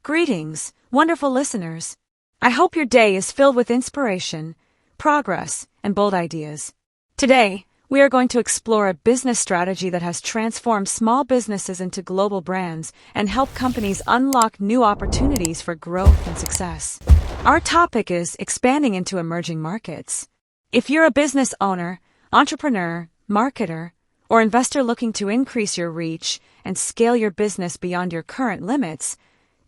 Greetings, wonderful listeners. I hope your day is filled with inspiration, progress, and bold ideas. Today, we are going to explore a business strategy that has transformed small businesses into global brands and helped companies unlock new opportunities for growth and success. Our topic is expanding into emerging markets. If you're a business owner, entrepreneur, marketer, or investor looking to increase your reach and scale your business beyond your current limits,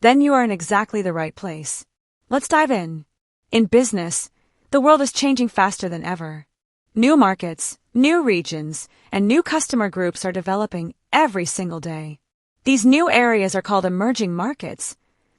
then you are in exactly the right place. Let's dive in. In business, the world is changing faster than ever. New markets, new regions, and new customer groups are developing every single day. These new areas are called emerging markets,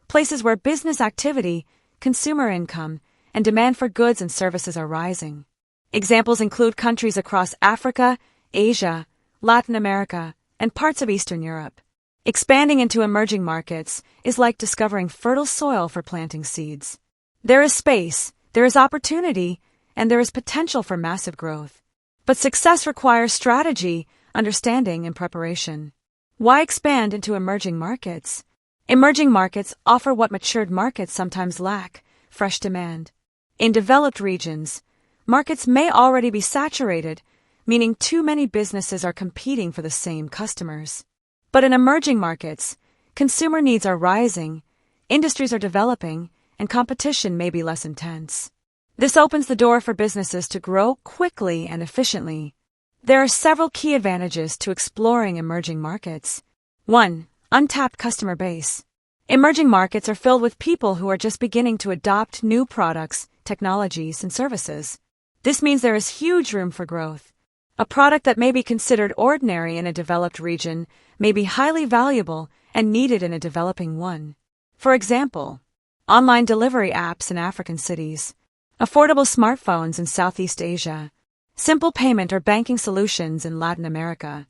places where business activity, consumer income, and demand for goods and services are rising. Examples include countries across Africa, Asia, Latin America, and parts of Eastern Europe. Expanding into emerging markets is like discovering fertile soil for planting seeds. There is space, there is opportunity, and there is potential for massive growth. But success requires strategy, understanding, and preparation. Why expand into emerging markets? Emerging markets offer what matured markets sometimes lack: fresh demand. In developed regions, markets may already be saturated, meaning too many businesses are competing for the same customers. But in emerging markets, consumer needs are rising, industries are developing, and competition may be less intense. This opens the door for businesses to grow quickly and efficiently. There are several key advantages to exploring emerging markets. 1. Untapped customer base. Emerging markets are filled with people who are just beginning to adopt new products, technologies, and services. This means there is huge room for growth. A product that may be considered ordinary in a developed region may be highly valuable and needed in a developing one. For example, online delivery apps in African cities, affordable smartphones in Southeast Asia, simple payment or banking solutions in Latin America.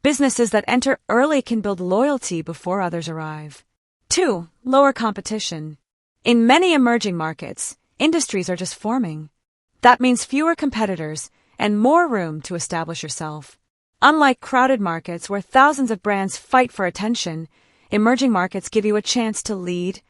Businesses that enter early can build loyalty before others arrive. 2. Lower competition. In many emerging markets, industries are just forming. That means fewer competitors and more room to establish yourself. Unlike crowded markets where thousands of brands fight for attention, emerging markets give you a chance to lead,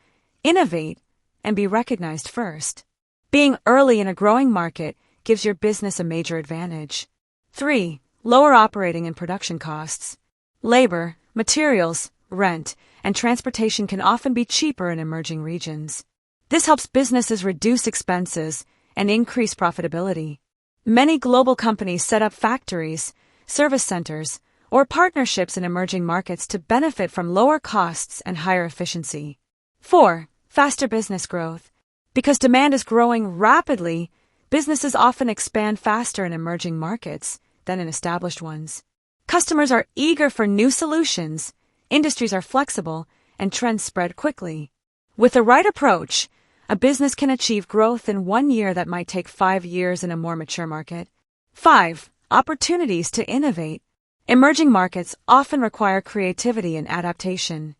innovate, and be recognized first. Being early in a growing market gives your business a major advantage. 3. Lower operating and production costs. Labor, materials, rent, and transportation can often be cheaper in emerging regions. This helps businesses reduce expenses and increase profitability. Many global companies set up factories, service centers, or partnerships in emerging markets to benefit from lower costs and higher efficiency. 4. Faster business growth. Because demand is growing rapidly, businesses often expand faster in emerging markets than in established ones. Customers are eager for new solutions, industries are flexible, and trends spread quickly. With the right approach, a business can achieve growth in 1 year that might take 5 years in a more mature market. 5. Opportunities to innovate. Emerging markets often require creativity and adaptation.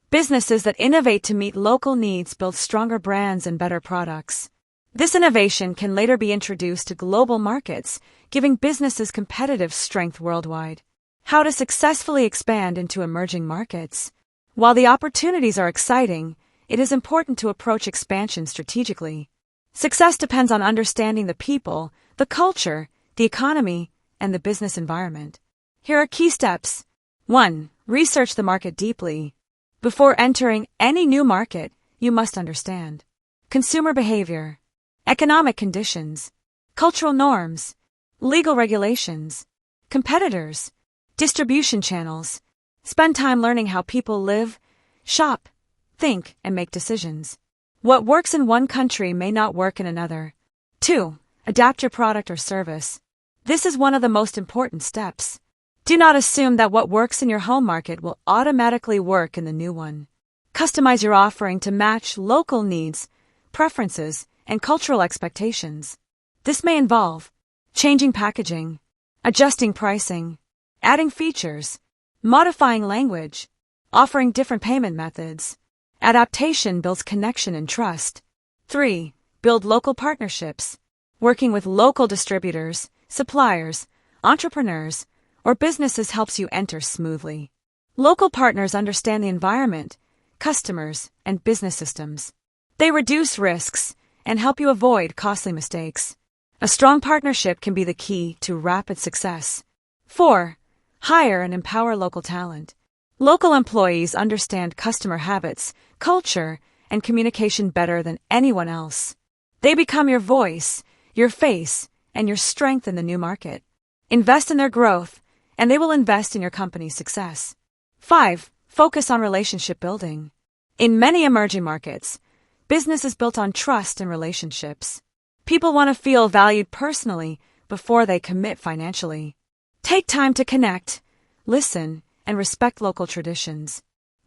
Businesses that innovate to meet local needs build stronger brands and better products. This innovation can later be introduced to global markets, giving businesses competitive strength worldwide. How to successfully expand into emerging markets. While the opportunities are exciting, it is important to approach expansion strategically. Success depends on understanding the people, the culture, the economy, and the business environment. Here are key steps. 1. Research the market deeply. Before entering any new market, you must understand consumer behavior, economic conditions, cultural norms, legal regulations, competitors, distribution channels. Spend time learning how people live, shop, think, and make decisions. What works in one country may not work in another. 2. Adapt your product or service. This is one of the most important steps. Do not assume that what works in your home market will automatically work in the new one. Customize your offering to match local needs, preferences, and cultural expectations. This may involve changing packaging, adjusting pricing, adding features, modifying language, offering different payment methods. Adaptation builds connection and trust. 3. Build local partnerships. Working with local distributors, suppliers, entrepreneurs, or businesses helps you enter smoothly. Local partners understand the environment, customers, and business systems. They reduce risks and help you avoid costly mistakes. A strong partnership can be the key to rapid success. 4. Hire and empower local talent. Local employees understand customer habits, culture, and communication better than anyone else. They become your voice, your face, and your strength in the new market. Invest in their growth, and they will invest in your company's success. 5. Focus on relationship building. In many emerging markets, business is built on trust and relationships. People want to feel valued personally before they commit financially. Take time to connect, listen, and respect local traditions.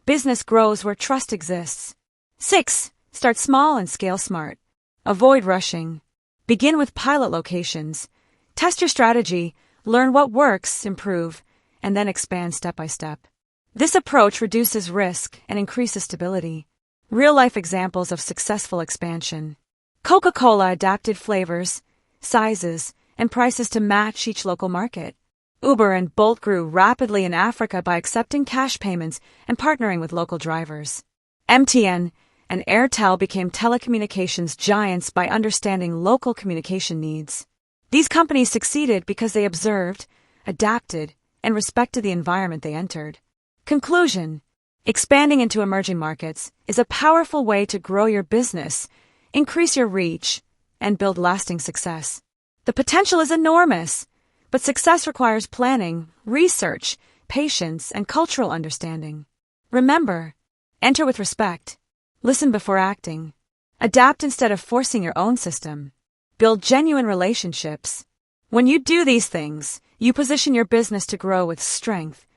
Business grows where trust exists. 6. Start small and scale smart. Avoid rushing. Begin with pilot locations. Test your strategy, learn what works, improve, and then expand step by step. This approach reduces risk and increases stability. Real-life examples of successful expansion. Coca-Cola adapted flavors, sizes, and prices to match each local market. Uber and Bolt grew rapidly in Africa by accepting cash payments and partnering with local drivers. MTN and Airtel became telecommunications giants by understanding local communication needs. These companies succeeded because they observed, adapted, and respected the environment they entered. Conclusion: expanding into emerging markets is a powerful way to grow your business, increase your reach, and build lasting success. The potential is enormous, but success requires planning, research, patience, and cultural understanding. Remember, enter with respect, listen before acting, adapt instead of forcing your own system, build genuine relationships. When you do these things, you position your business to grow with strength,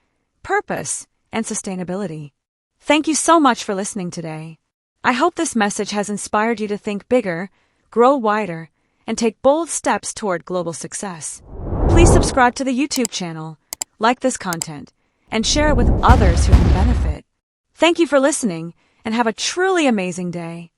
purpose, and sustainability. Thank you so much for listening today. I hope this message has inspired you to think bigger, grow wider, and take bold steps toward global success. Please subscribe to the YouTube channel, like this content, and share it with others who can benefit. Thank you for listening, and have a truly amazing day.